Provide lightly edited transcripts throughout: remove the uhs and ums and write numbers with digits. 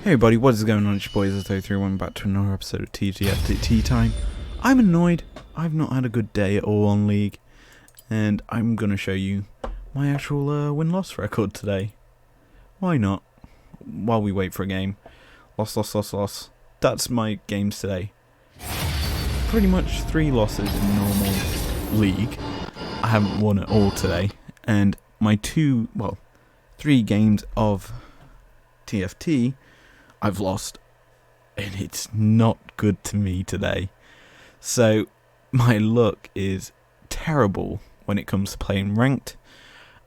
Hey everybody, what is going on? It's your boys, Izlogic.business. Welcome back to another episode of TGF at Tea Time. I'm annoyed. I've not had a good day at all on League. And I'm going to show you my actual win-loss record today. Why not? While we wait for a game. Loss. That's my games today. Pretty much 3 losses in normal League. I haven't won at all today. And my 3 games of TFT I've lost, and it's not good to me today. So my luck is terrible when it comes to playing ranked,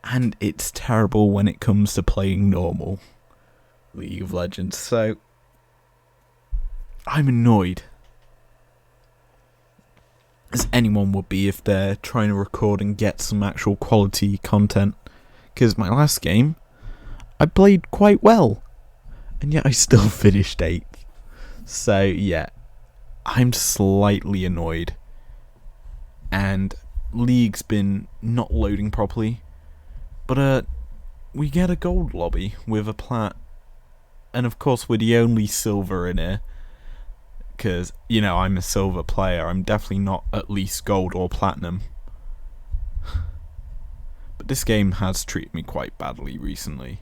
and it's terrible when it comes to playing normal League of Legends. So I'm annoyed, as anyone would be if they're trying to record and get some actual quality content, because my last game I played quite well, and yet I still finished 8th. So yeah, I'm slightly annoyed. And League's been not loading properly. But we get a gold lobby with a plat. And of course we're the only silver in here. Because, you know, I'm a silver player. I'm definitely not at least gold or platinum. But this game has treated me quite badly recently.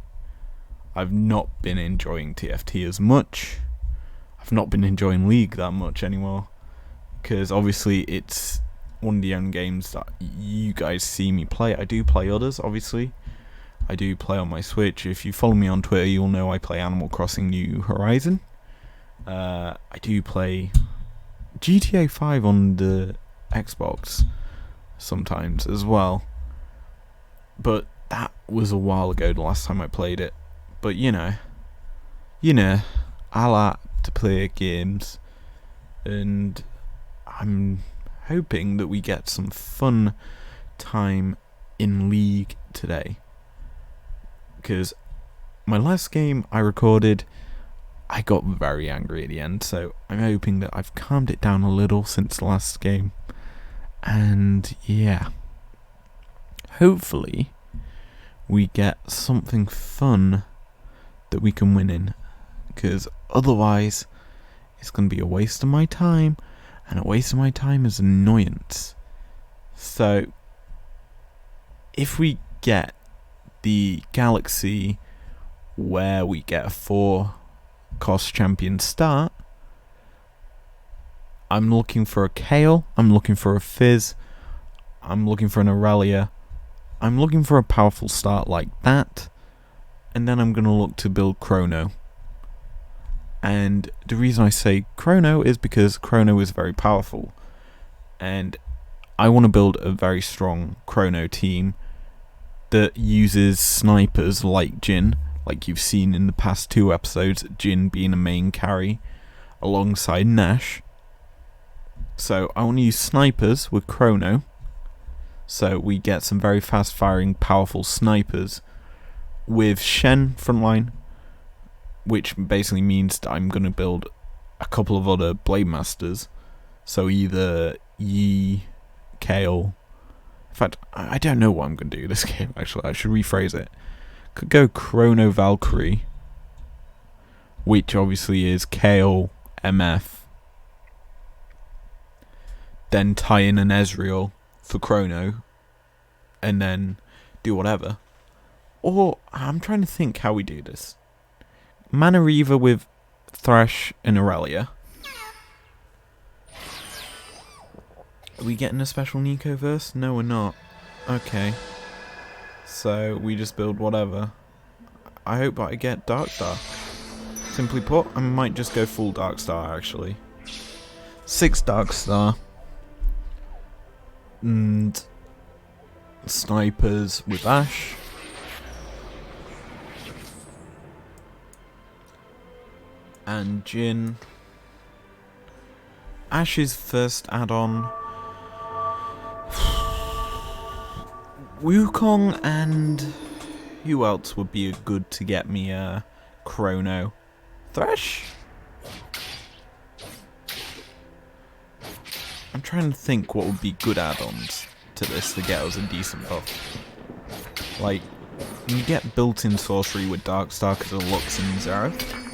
I've not been enjoying TFT as much. I've not been enjoying League that much anymore. Because obviously it's one of the only games that you guys see me play. I do play others, obviously. I do play on my Switch. If you follow me on Twitter, you'll know I play Animal Crossing New Horizon. I do play GTA 5 on the Xbox sometimes as well. But that was a while ago, the last time I played it. But you know, I like to play games, and I'm hoping that we get some fun time in League today. Because my last game I recorded, I got very angry at the end, so I'm hoping that I've calmed it down a little since the last game. And yeah, hopefully we get something fun that we can win in, because otherwise it's going to be a waste of my time, and a waste of my time is annoyance. So if we get the Galaxy where we get a 4-cost champion start, I'm looking for a Kale, I'm looking for a Fizz, I'm looking for an Aurelia, I'm looking for a powerful start like that. And then I'm going to look to build Chrono. And the reason I say Chrono is because Chrono is very powerful. And I want to build a very strong Chrono team that uses snipers like Jhin, like you've seen in the past 2 episodes, Jhin being a main carry alongside Nash. So I want to use snipers with Chrono, so we get some very fast firing powerful snipers with Shen frontline, which basically means that I'm going to build a couple of other Blade Masters. So either Yi, Kale. In fact, I don't know what I'm going to do this game, actually. I should rephrase it. Could go Chrono Valkyrie, which obviously is Kale, MF. Then tie in an Ezreal for Chrono, and then do whatever. Or, I'm trying to think how we do this. Mana Reaver with Thresh and Aurelia. Are we getting a special Nico verse? No, we're not. Okay. So, we just build whatever. I hope I get Darkstar. Simply put, I might just go full Darkstar, actually. 6 Darkstar. And snipers with Ashe. And Jhin. Ashe's first add-on. Wukong, and who else would be good to get me a Chrono? Thresh? I'm trying to think what would be good add-ons to this to get us a decent buff. Like, you get built-in sorcery with Darkstar because of Lux and Xerath.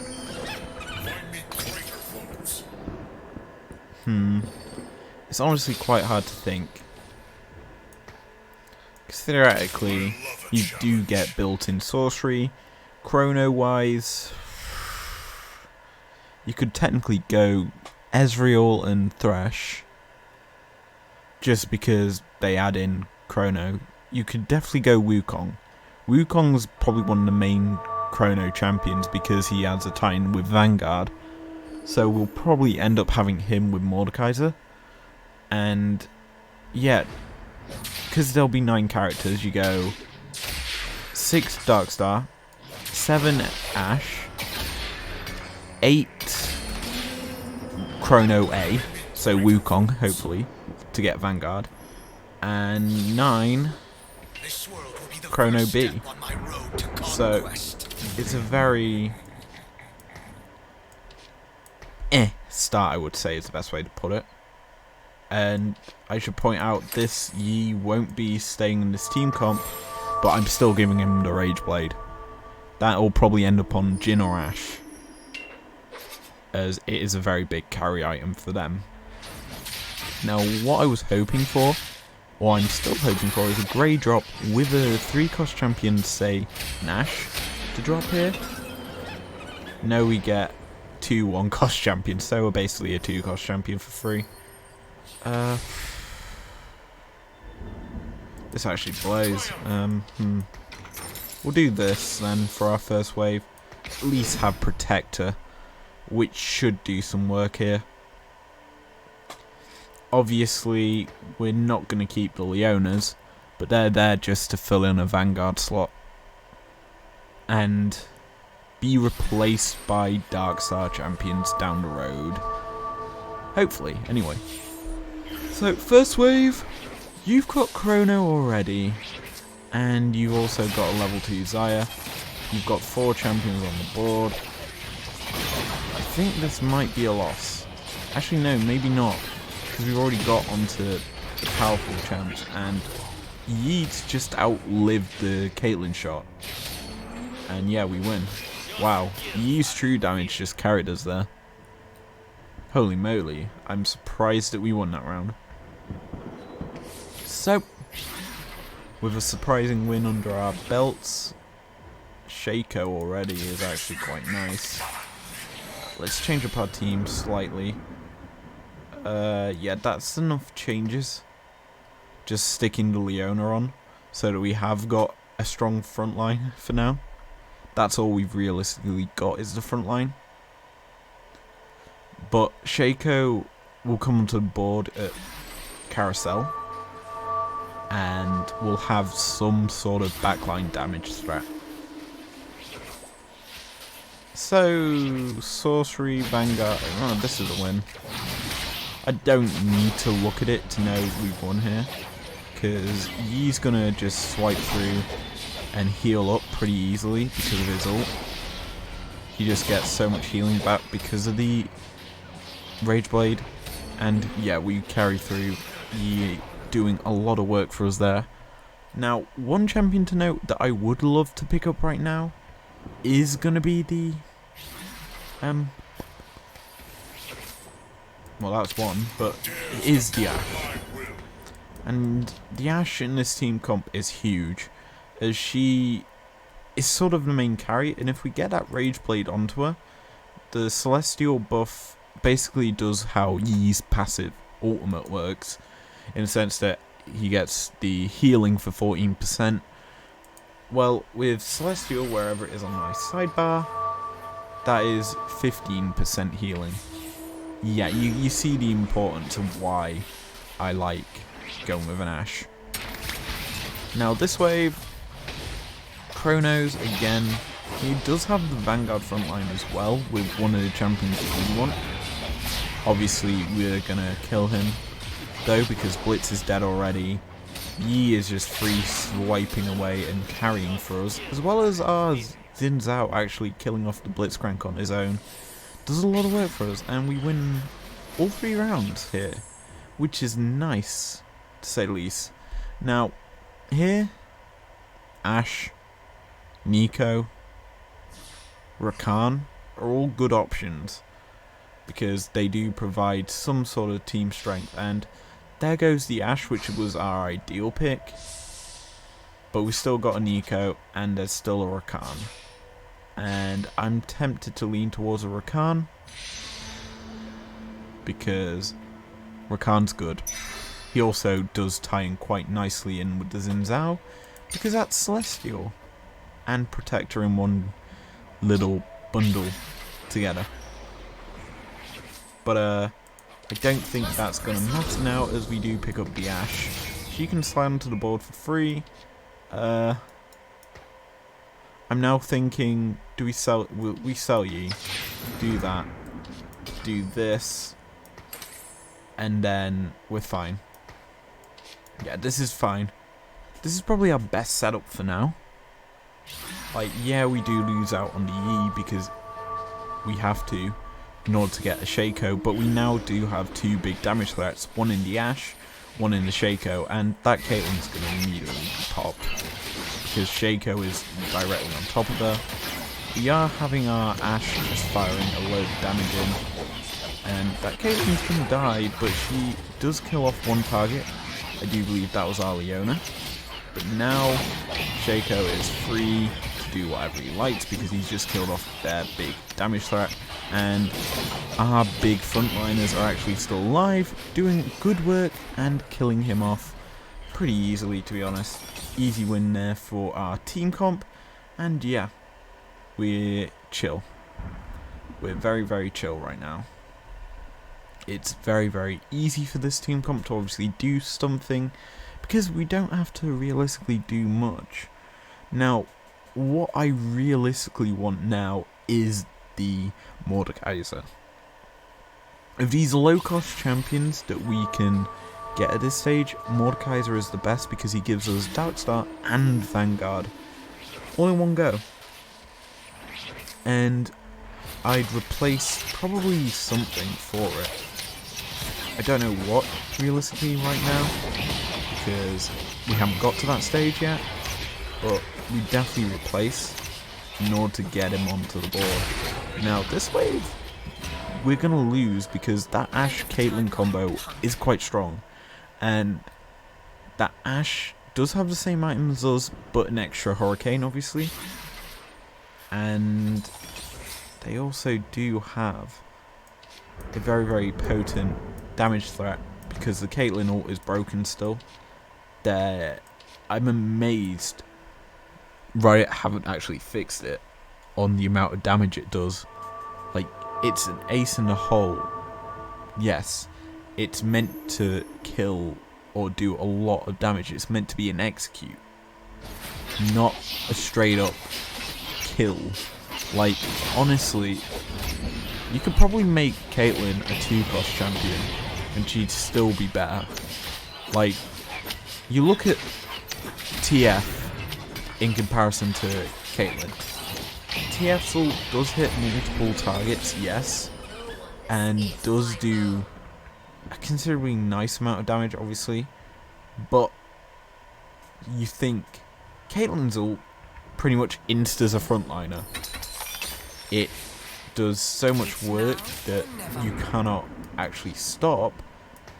It's honestly quite hard to think. Because theoretically, you do get built-in sorcery. Chrono-wise, you could technically go Ezreal and Thresh. Just because they add in Chrono. You could definitely go Wukong. Wukong's probably one of the main Chrono champions because he adds a Titan with Vanguard. So we'll probably end up having him with Mordekaiser. And yeah, because there'll be 9 characters, you go 6 Darkstar, 7 Ashe, 8 Chrono A, so Wukong, hopefully, to get Vanguard, and 9 Chrono B. So it's a very start, I would say, is the best way to put it. And I should point out, this Yi won't be staying in this team comp, but I'm still giving him the Rage Blade. That will probably end up on Jhin or Ashe, as it is a very big carry item for them. Now, what I was hoping for, or I'm still hoping for, is a grey drop with a 3-cost champion, say Ashe, to drop here. No, we get 2 1-cost champions, so we're basically a 2-cost champion for free. This actually blows. We'll do this then for our first wave. At least have Protector, which should do some work here. Obviously, we're not going to keep the Leonas, but they're there just to fill in a Vanguard slot and be replaced by Darkstar champions down the road. Hopefully, anyway. So, first wave, you've got Chrono already, and you've also got a level 2 Xayah. You've got 4 champions on the board. I think this might be a loss. Actually, no, maybe not, because we've already got onto the powerful champs, and Yeet's just outlived the Caitlyn shot. And yeah, we win. Wow, Yee's true damage just carried us there. Holy moly, I'm surprised that we won that round. So, with a surprising win under our belts, Shaco already is actually quite nice. Let's change up our team slightly. Yeah, that's enough changes. Just sticking the Leona on, so that we have got a strong front line for now. That's all we've realistically got, is the front line. But Shaco will come onto the board at Carousel, and we'll have some sort of backline damage strat. So, Sorcery, Vanguard, oh, this is a win. I don't need to look at it to know we've won here, because Yi's gonna just swipe through and heal up pretty easily because of his ult. He just gets so much healing back because of the Rage Blade, and yeah, we carry through. Yi doing a lot of work for us there. Now, one champion to note that I would love to pick up right now is gonna be the well, that's one, but it is the Ashe. And the Ashe in this team comp is huge, as she is sort of the main carry, and if we get that Rage Blade onto her, the Celestial buff basically does how Yi's passive ultimate works, in the sense that he gets the healing for 14%. Well, with Celestial, wherever it is on my sidebar, that is 15% healing. Yeah, you see the importance of why I like going with an Ashe. Now this wave, Chronos again, he does have the Vanguard frontline as well, with one of the champions that we want. Obviously we're gonna kill him though, because Blitz is dead already. Yi is just free swiping away and carrying for us, as well as our Xin Zhao actually killing off the Blitzcrank on his own. Does a lot of work for us, and we win all 3 rounds here, which is nice, to say the least. Now, here, Ashe, Neeko, Rakan are all good options. because they do provide some sort of team strength. And there goes the Ashe, which was our ideal pick. But we still got a Nico, and there's still a Rakan. And I'm tempted to lean towards a Rakan, because Rakan's good. He also does tie in quite nicely in with the Xin Zhao, because that's Celestial and Protector in one little bundle together. But I don't think that's going to matter now, as we do pick up the Ashe. She can slide onto the board for free. I'm now thinking, do we sell? Will we sell you? Do that. Do this. And then we're fine. Yeah, this is fine. This is probably our best setup for now. Like, yeah, we do lose out on the E because we have to in order to get a Shaco, but we now do have 2 big damage threats, one in the Ashe, one in the Shaco, and that Caitlyn's going to immediately pop because Shaco is directly on top of her. We are having our Ashe just firing a load of damage in, and that Caitlyn's going to die, but she does kill off one target. I do believe that was our Leona. But now Shaco is free to do whatever he likes because he's just killed off their big damage threat. And our big frontliners are actually still alive, doing good work and killing him off pretty easily, to be honest. Easy win there for our team comp. And yeah, we're chill. We're very, very chill right now. It's very, very easy for this team comp to obviously do something, because we don't have to realistically do much. Now, what I realistically want now is the Mordekaiser. Of these low-cost champions that we can get at this stage, Mordekaiser is the best because he gives us Darkstar and Vanguard all in one go. And I'd replace probably something for it. I don't know what, realistically, right now, because we haven't got to that stage yet, but we definitely replace in order to get him onto the board. Now, this wave, we're going to lose because that Ashe-Caitlyn combo is quite strong, and that Ashe does have the same items as us, but an extra Hurricane, obviously, and they also do have a very, very potent damage threat because the Caitlyn ult is broken still. I'm amazed Riot haven't actually fixed it on the amount of damage it does. Like, it's an ace in the hole. Yes, it's meant to kill or do a lot of damage. It's meant to be an execute, not a straight up kill. Like, honestly, you could probably make Caitlyn a 2-cost champion and she'd still be better. Like, you look at TF in comparison to Caitlyn. TF's ult does hit multiple targets, yes, and does do a considerably nice amount of damage, obviously, but you think Caitlyn's ult pretty much instas a frontliner. It does so much work that you cannot actually stop,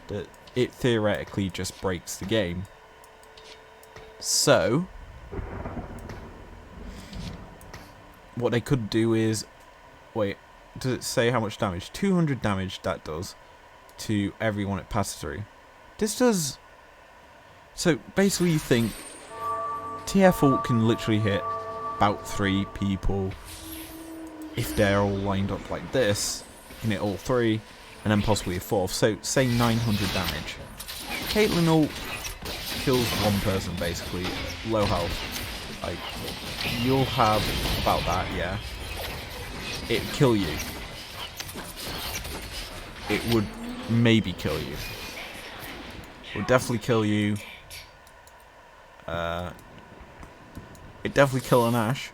that it theoretically just breaks the game. So, what they could do is, wait, does it say how much damage? 200 damage that does to everyone it passes through. This does, so basically you think TF ult can literally hit about 3 people. If they're all lined up like this, you can hit all 3, and then possibly a 4th. So, say 900 damage. Caitlyn ult kills 1 person, basically, low health. Like, you'll have about that, yeah. It'd kill you. It would maybe kill you. It would definitely kill you. It'd definitely kill an Ashe.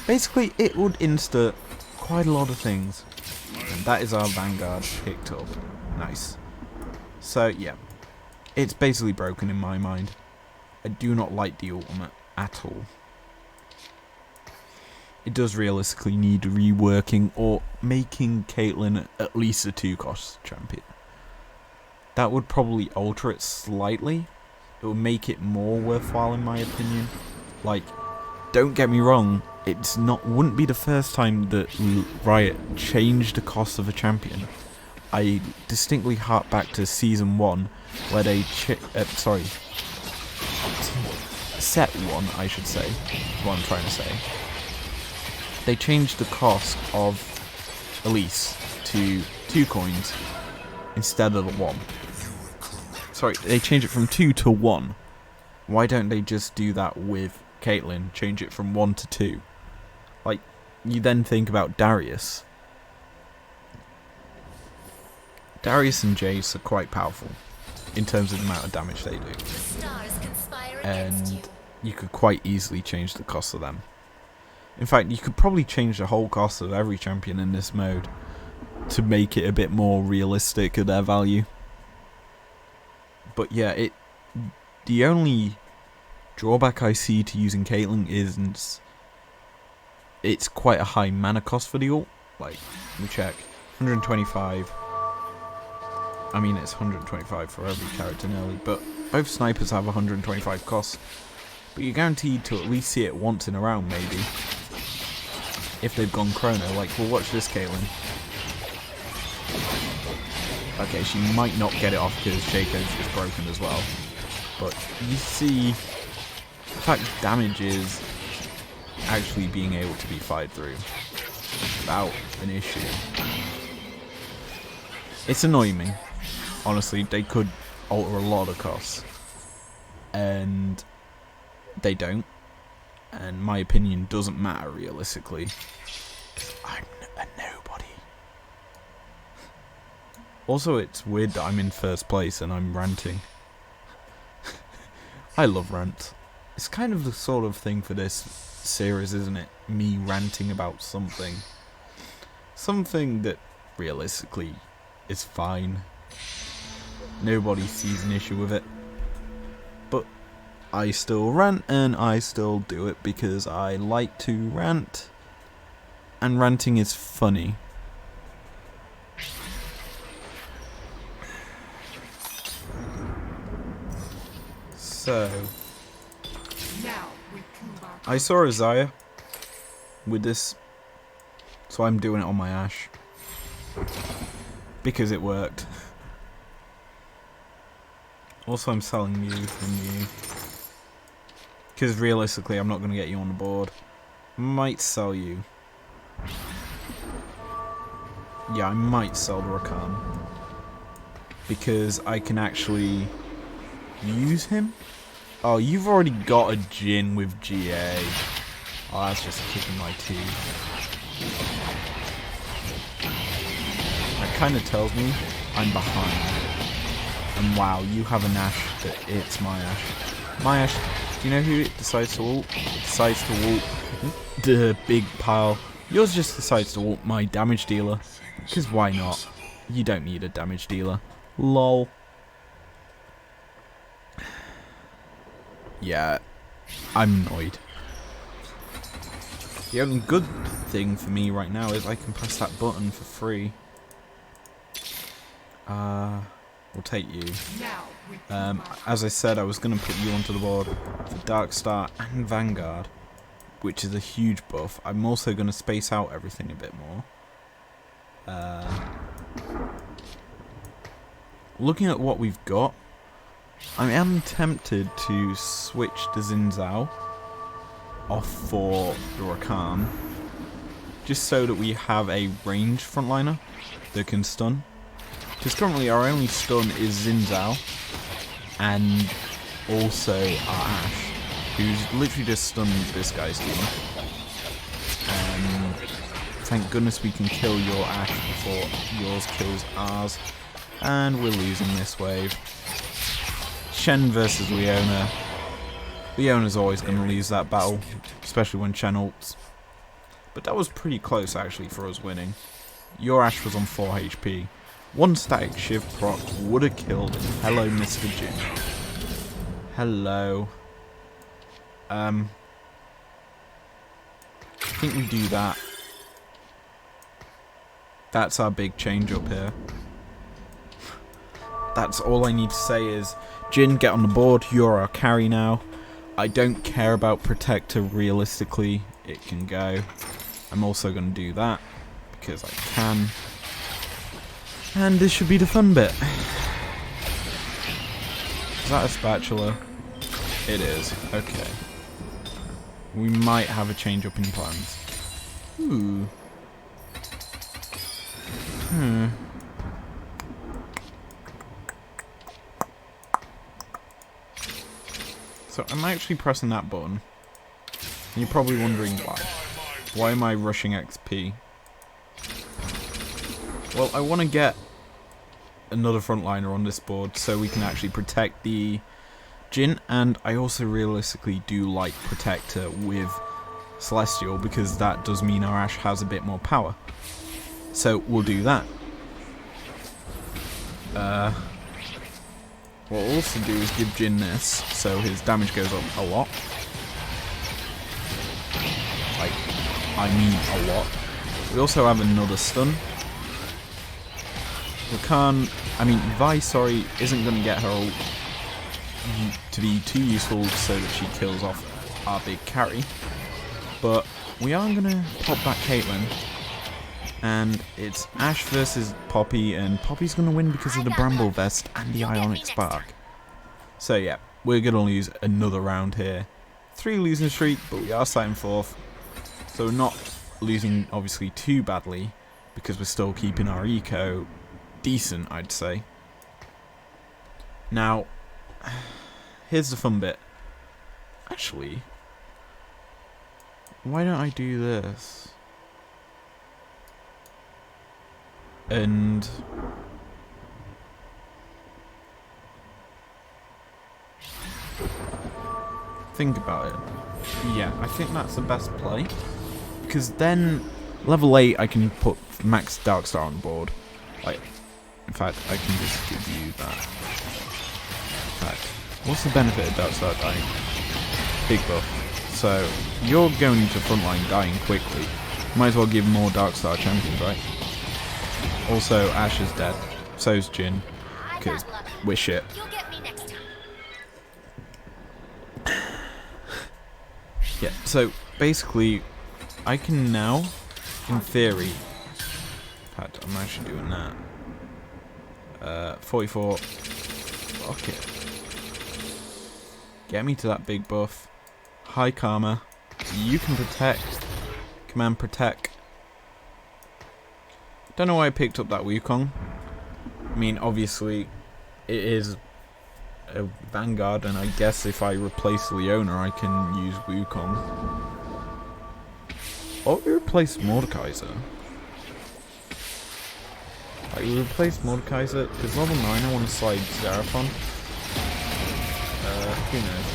Basically, it would insta quite a lot of things. And that is our Vanguard picked up. Nice. So, yeah. It's basically broken in my mind. I do not like the ultimate at all. it does realistically need reworking or making Caitlyn at least a 2-cost champion. That would probably alter it slightly. It would make it more worthwhile in my opinion. Like, don't get me wrong, wouldn't be the first time that Riot changed the cost of a champion. I distinctly hark back to Season 1, where they Set 1, I should say, is what I'm trying to say. They changed the cost of Elise to 2 coins instead of the 1. Sorry, they changed it from 2 to 1. Why don't they just do that with Caitlyn? Change it from 1 to 2. Like, you then think about Darius. Darius and Jace are quite powerful in terms of the amount of damage they do. And you could quite easily change the cost of them. In fact, you could probably change the whole cost of every champion in this mode to make it a bit more realistic of their value. But yeah, the only drawback I see to using Caitlyn is it's quite a high mana cost for the ult. Like, let me check. 125. I mean, it's 125 for every character nearly, but both snipers have 125 costs. But you're guaranteed to at least see it once in a round, maybe. If they've gone chrono. Like, we'll watch this Caitlyn. Okay, she might not get it off because Shaco's just broken as well. But you see, the fact damage is actually being able to be fired through without an issue. It's annoying me. Honestly, they could alter a lot of costs. And they don't. And my opinion doesn't matter realistically. I'm a nobody. Also, it's weird that I'm in first place and I'm ranting. I love rant. It's kind of the sort of thing for this series, isn't it? Me ranting about something. Something that realistically is fine. Nobody sees an issue with it. But I still rant and I still do it because I like to rant. And ranting is funny. So, I saw Isaiah with this, so I'm doing it on my Ashe. Because it worked. Also, I'm selling you from you. Because realistically, I'm not going to get you on the board. Might sell you. Yeah, I might sell the Rakan. Because I can actually use him. Oh, you've already got a Jhin with GA. Oh, that's just kicking my teeth. That kind of tells me I'm behind. And wow, you have an Ashe that it's my Ashe. My Ashe, do you know who it decides to ult? It decides to ult the big pile. Yours just decides to ult my damage dealer. Because why not? You don't need a damage dealer. Lol. Yeah, I'm annoyed. The only good thing for me right now is I can press that button for free. We'll take you. As I said, I was going to put you onto the board for Darkstar and Vanguard, which is a huge buff. I'm also going to space out everything a bit more. Looking at what we've got, I am tempted to switch the Xin Zhao off for the Rakan, just so that we have a ranged frontliner that can stun. Because currently our only stun is Xin Zhao, and also our Ashe, who's literally just stunned this guy's team. And thank goodness we can kill your Ashe before yours kills ours, and we're losing this wave. Shen versus Leona. Leona's always going to lose that battle, especially when Shen ults. But that was pretty close actually for us winning. Your Ashe was on 4 HP. One static Shiv proc would have killed him. Hello, Mr. Jin. Hello. think we do that. That's our big change up here. That's all I need to say is, Jin, get on the board. You're our carry now. I don't care about Protector realistically. It can go. I'm also going to do that because I can. And this should be the fun bit. Is that a spatula? It is. Okay. We might have a change up in plans. Ooh. So I'm actually pressing that button. And you're probably wondering why. Why am I rushing XP? Well, I want to get another frontliner on this board so we can actually protect the Jin, and I also realistically do like Protector with Celestial because that does mean our Ashe has a bit more power. So we'll do that. What we'll also do is give Jin this, so his damage goes up a lot. Like, I mean a lot. We also have another stun. Vi, sorry, isn't going to get her ult to be too useful so that she kills off our big carry. But we are going to pop back Caitlyn. And it's Ashe versus Poppy, and Poppy's going to win because of the Bramble Vest and the Ionic Spark. So yeah, we're going to lose another round here. 3 losing streak, but we are starting 4th. So we're not losing, obviously, too badly, because we're still keeping our eco decent, I'd say. Now, here's the fun bit. Actually, why don't I do this? And think about it. Yeah, I think that's the best play. Because then, level 8, I can put max Darkstar on board. Like, in fact, I can just give you that. In fact, what's the benefit of Darkstar dying? Big buff. So, you're going into frontline dying quickly. Might as well give more Darkstar champions, right? Also, Ashe is dead. So's Jin. Because we're shit. Yeah, so basically, I can now, in theory, in fact, I'm actually doing that. 44. Fuck it. Get me to that big buff. High Karma. You can protect. Command protect. Don't know why I picked up that Wukong. I mean, obviously, it is a Vanguard, and I guess if I replace Leona, I can use Wukong. Or we replace Mordekaiser. Like, we replace Mordekaiser, because level 9 I want to slide Zeraphon. Who knows?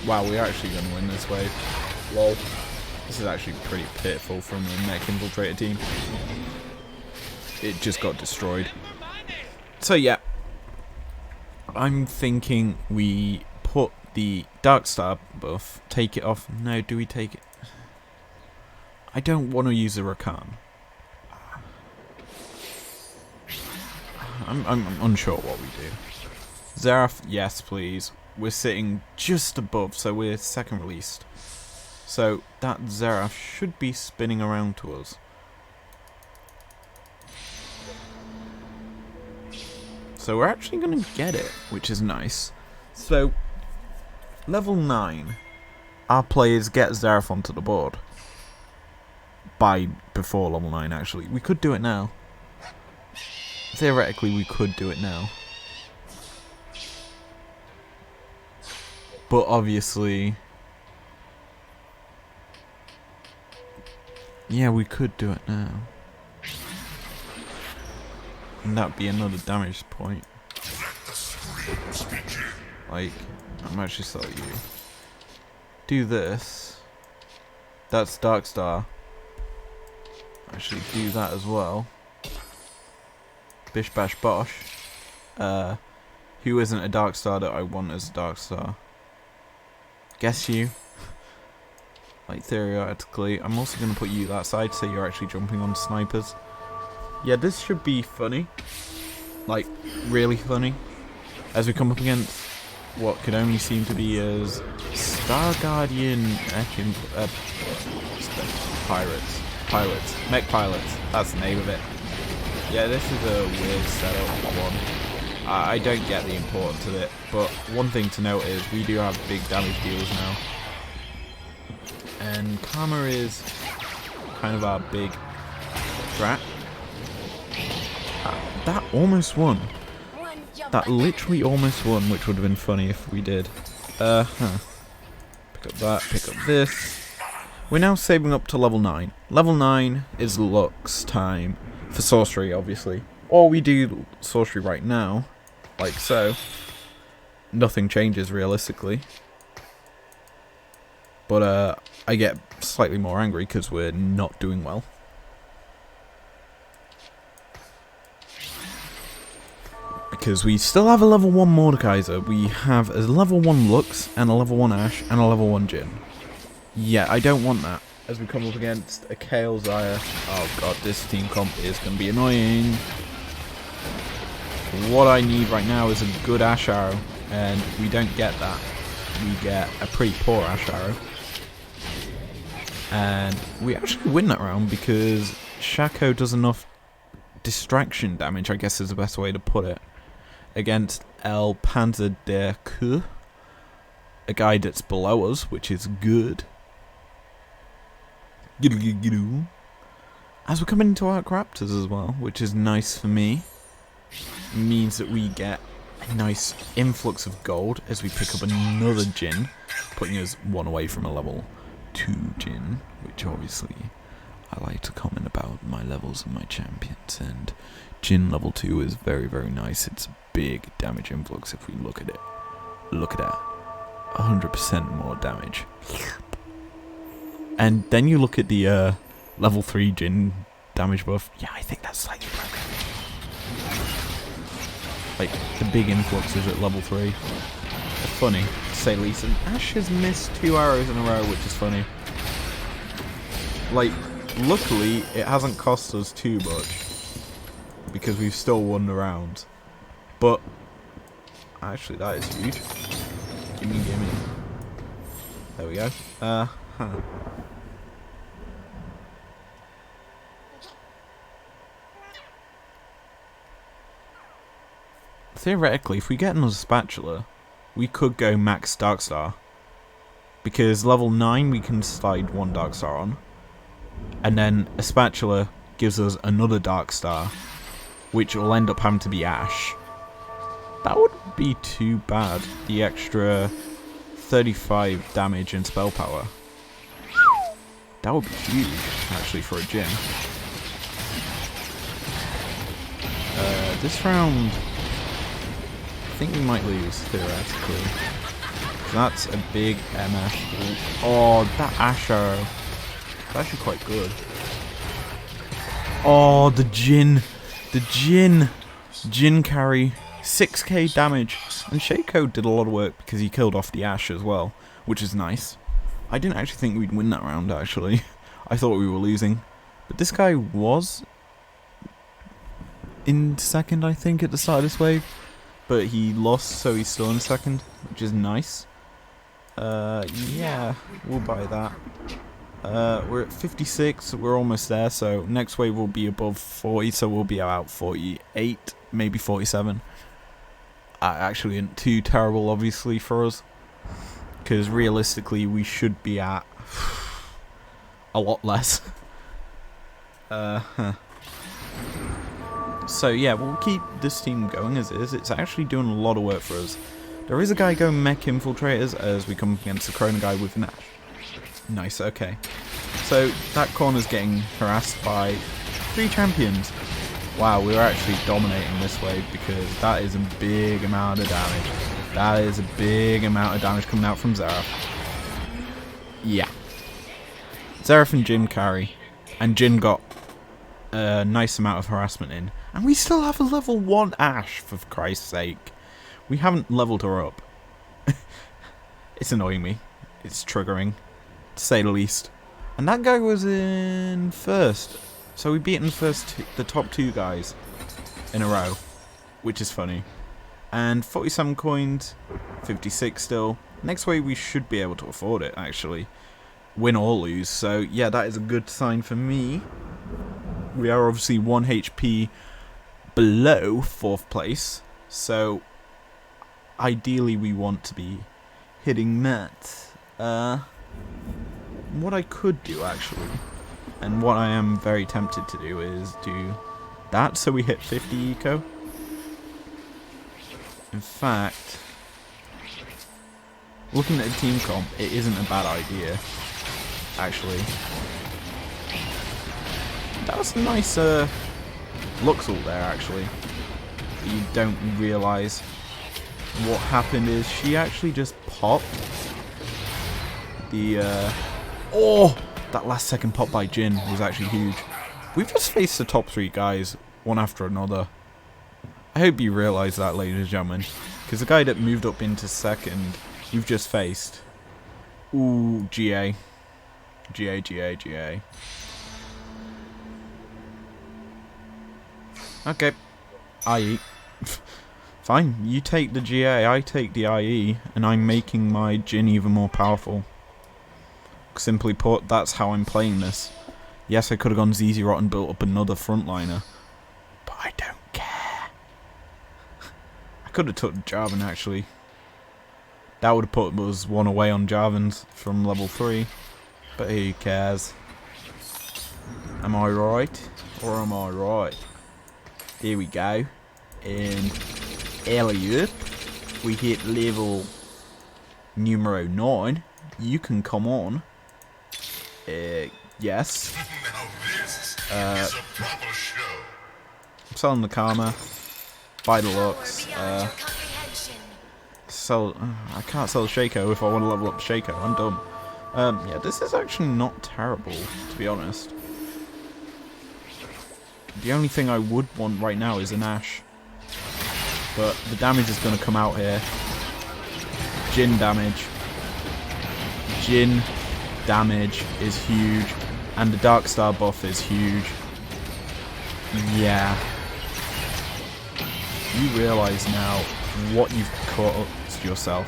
Wow, we're actually going to win this wave. Lol. This is actually pretty pitiful from the Mech Infiltrator team. It just got destroyed. So yeah, I'm thinking we put the Darkstar buff, take it off. No, do we take it? I don't want to use a Rakan. I'm unsure what we do. Xerath, yes please. We're sitting just above, so we're second released. So that Xerath should be spinning around to us. So we're actually going to get it, which is nice. So, level 9, our players get Xerath onto the board. Before level 9 actually. We could do it now. Theoretically we could do it now. But obviously... yeah, we could do it now. And that'd be another damage point. Like, I'm actually sorry you. Do this. That's Darkstar. Actually do that as well. Bish bash bosh. Who isn't a Darkstar that I want as a Darkstar? Guess you. Like, theoretically. I'm also going to put you that side so you're actually jumping on snipers. Yeah, this should be funny. Like, really funny. As we come up against what could only seem to be as Star Guardian pilots, mech pilots, that's the name of it. Yeah, this is a weird setup one. I don't get the importance of it, but one thing to note is we do have big damage dealers now. And Karma is kind of our big threat. That almost won. That literally almost won, which would have been funny if we did. Pick up that, pick up this. We're now saving up to level 9. Level 9 is Lux time. For sorcery, obviously. Or we do sorcery right now. Like so. Nothing changes, realistically. But, I get slightly more angry because we're not doing well. Because we still have a level 1 Mordekaiser. We have a level 1 Lux, and a level 1 Ashe, and a level 1 Jhin. Yeah, I don't want that. As we come up against a Kayle Zyre. Oh god, this team comp is going to be annoying. What I need right now is a good Ashe arrow, and we don't get that. We get a pretty poor Ashe arrow. And we actually win that round because Shaco does enough distraction damage, I guess is the best way to put it, against El Panzer der Kuh, a guy that's below us, which is good. As we're coming into Arc Raptors as well, which is nice for me. It means that we get a nice influx of gold as we pick up another Jhin, putting us one away from a level 2 Jhin, which obviously I like to comment about my levels of my champions, and Jhin level 2 is very, very nice. It's a big damage influx if we look at it. Look at that. 100% more damage. And then you look at the level 3 Jhin damage buff. Yeah, I think that's slightly broken. Like, the big influx is at level 3. It's funny, to say the least. And Ashe has missed 2 arrows in a row, which is funny. Like, luckily, it hasn't cost us too much. Because we've still won the round. But, actually, that is huge. Gimme, gimme. There we go. Theoretically, if we get another spatula, we could go max Darkstar. Because level 9 we can slide 1 Darkstar on. And then a spatula gives us another Darkstar, which will end up having to be Ashe. That wouldn't be too bad, the extra 35 damage and spell power. That would be huge, actually, for a Jhin. This round, I think we might lose, theoretically. That's a big MF. Oh, that Ashe arrow. It's actually quite good. Oh, the Jhin. The Jhin carry. 6k damage. And Shaco did a lot of work because he killed off the Ashe as well, which is nice. I didn't actually think we'd win that round, actually. I thought we were losing. But this guy was in second, I think, at the start of this wave. But he lost, so he's still in second, which is nice. Yeah, we'll buy that. We're at 56, we're almost there, so next wave will be above 40, so we'll be about 48, maybe 47. Actually isn't too terrible, obviously, for us. Because realistically, we should be at a lot less. So yeah, we'll keep this team going as is. It's actually doing a lot of work for us. There is a guy going mech infiltrators as we come against a Corona guy with an Ashe. Nice, okay. So that corner's getting harassed by 3 champions. Wow, we're actually dominating this wave because that is a big amount of damage. That is a big amount of damage coming out from Xerath. Yeah. Xerath and Jhin carry. And Jhin got a nice amount of harassment in. And we still have a level 1 Ashe, for Christ's sake. We haven't leveled her up. It's annoying me. It's triggering, to to say the least. And that guy was in first. So we beaten the top 2 guys in a row, which is funny. And 47 coins, 56 still. Next way we should be able to afford it, actually. Win or lose. So yeah, that is a good sign for me. We are obviously 1 HP below 4th place. So ideally we want to be hitting that. What I could do actually, and what I am very tempted to do, is do that so we hit 50 eco. In fact, looking at a team comp, it isn't a bad idea, actually. That was a nice Luxul there, actually. You don't realise what happened is she actually just popped the... oh! That last second pop by Jin was actually huge. We've just faced the top 3 guys, one after another. I hope you realise that, ladies and gentlemen. Because the guy that moved up into second, you've just faced. Ooh, GA. GA. Okay. IE. Fine, you take the GA, I take the IE, and I'm making my Jin even more powerful. Simply put, that's how I'm playing this. Yes, I could have gone ZZ Rot and built up another frontliner, but I don't care. I could have took Jarvan, actually. That would have put us 1 away on Jarvans from level 3, but who cares? Am I right? Or am I right? There we go. And alley-oop. We hit level numero 9. You can come on. Yes. I'm selling the Karma. Buy the looks. I can't sell the Shaco if I want to level up Shaco. I'm done. Yeah, this is actually not terrible, to be honest. The only thing I would want right now is an Ashe. But the damage is going to come out here. Jin damage. Jin damage is huge. And the Dark Star buff is huge. Yeah. You realise now what you've caused yourself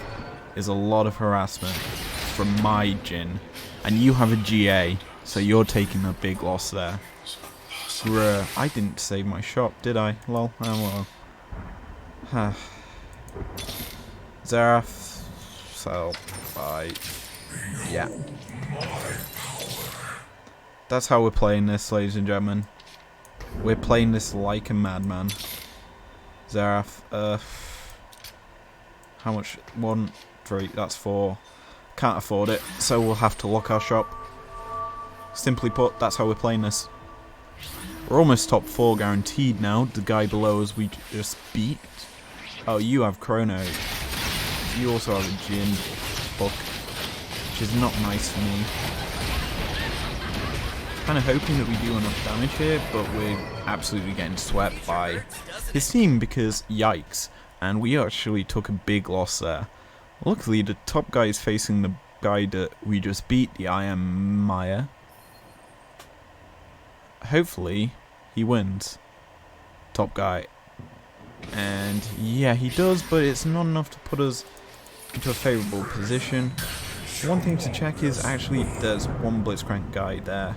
is a lot of harassment from my Jin. And you have a GA, so you're taking a big loss there. Bruh, I didn't save my shop, did I? Lol, oh well. Xerath, sell, buy. Yeah. That's how we're playing this, ladies and gentlemen. We're playing this like a madman. Xerath, how much? 1, 3, that's 4. Can't afford it, so we'll have to lock our shop. Simply put, that's how we're playing this. We're almost top 4 guaranteed now. The guy below us we just beat. Oh, you have Chrono. You also have a Jin book, which is not nice for me. Kind of hoping that we do enough damage here, but we're absolutely getting swept by his team because yikes. And we actually took a big loss there. Luckily, the top guy is facing the guy that we just beat, the I Am Maya. Hopefully, he wins. Top guy. And yeah, he does, but it's not enough to put us into a favourable position. One thing to check is actually there's one Blitzcrank guy there,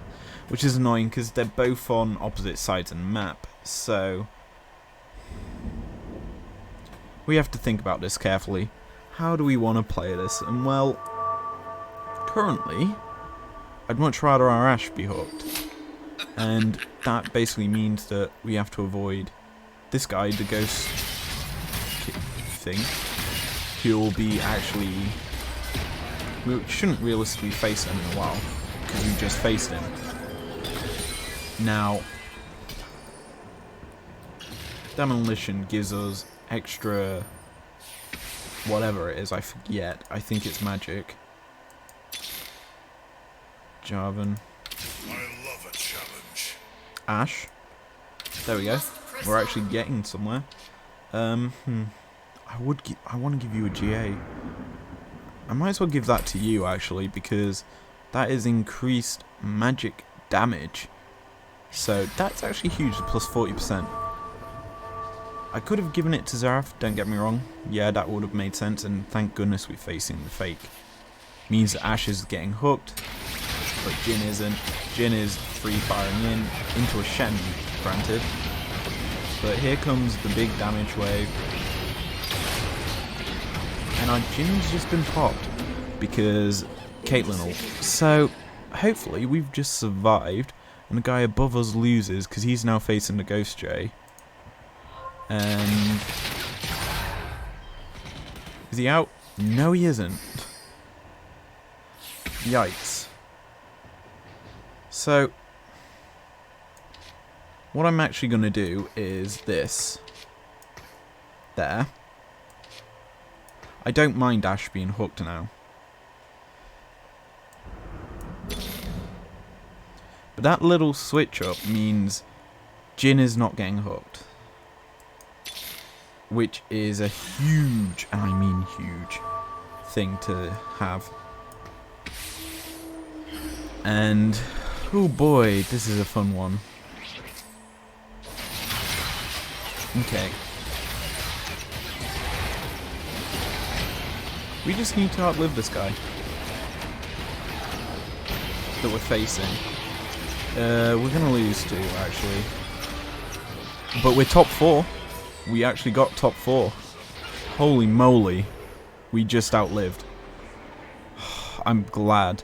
which is annoying because they're both on opposite sides of the map. So we have to think about this carefully. How do we want to play this? And well, currently, I'd much rather our Ashe be hooked. And that basically means that we have to avoid this guy, the ghost thing. He'll be actually... We shouldn't realistically face him in a while, because we just faced him. Now, Demolition gives us extra... whatever it is, I forget. I think it's magic. Jarvan. I love a challenge. Ashe. There we go. We're actually getting somewhere. I want to give you a GA. I might as well give that to you actually, because That is increased magic damage. So that's actually huge, plus 40%. I could have given it to Zareth, don't get me wrong. Yeah, that would have made sense, and thank goodness we're facing the fake. Means that Ash is getting hooked, but Jin isn't. Jin is free firing into a Shen, granted. But here comes the big damage wave. And our Jin's just been popped because Caitlyn ult. So hopefully we've just survived and the guy above us loses because he's now facing the Ghost Jay. And is he out? No, he isn't. Yikes. So what I'm actually going to do is this. There. I don't mind Ash being hooked now. But that little switch up means Jin is not getting hooked. Which is a huge, and I mean huge, thing to have. And, oh boy, this is a fun one. Okay. We just need to outlive this guy that we're facing. We're gonna lose too, actually. But we're top 4. We actually got top 4. Holy moly. We just outlived. I'm glad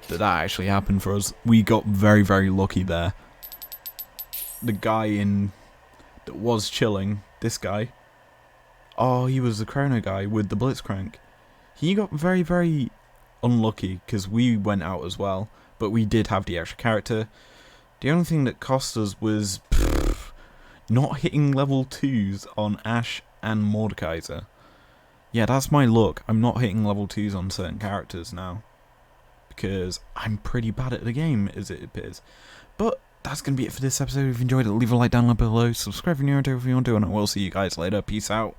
that that actually happened for us. We got very, very lucky there. The guy that was chilling, this guy. Oh, he was the Chrono guy with the Blitzcrank. He got very, very unlucky because we went out as well. But we did have the extra character. The only thing that cost us was not hitting level 2s on Ashe and Mordekaiser. Yeah, that's my luck. I'm not hitting level 2s on certain characters now. Because I'm pretty bad at the game, as it appears. But that's going to be it for this episode. If you enjoyed it, leave a like down below. Subscribe if you're new to it if you want to. And I will see you guys later. Peace out.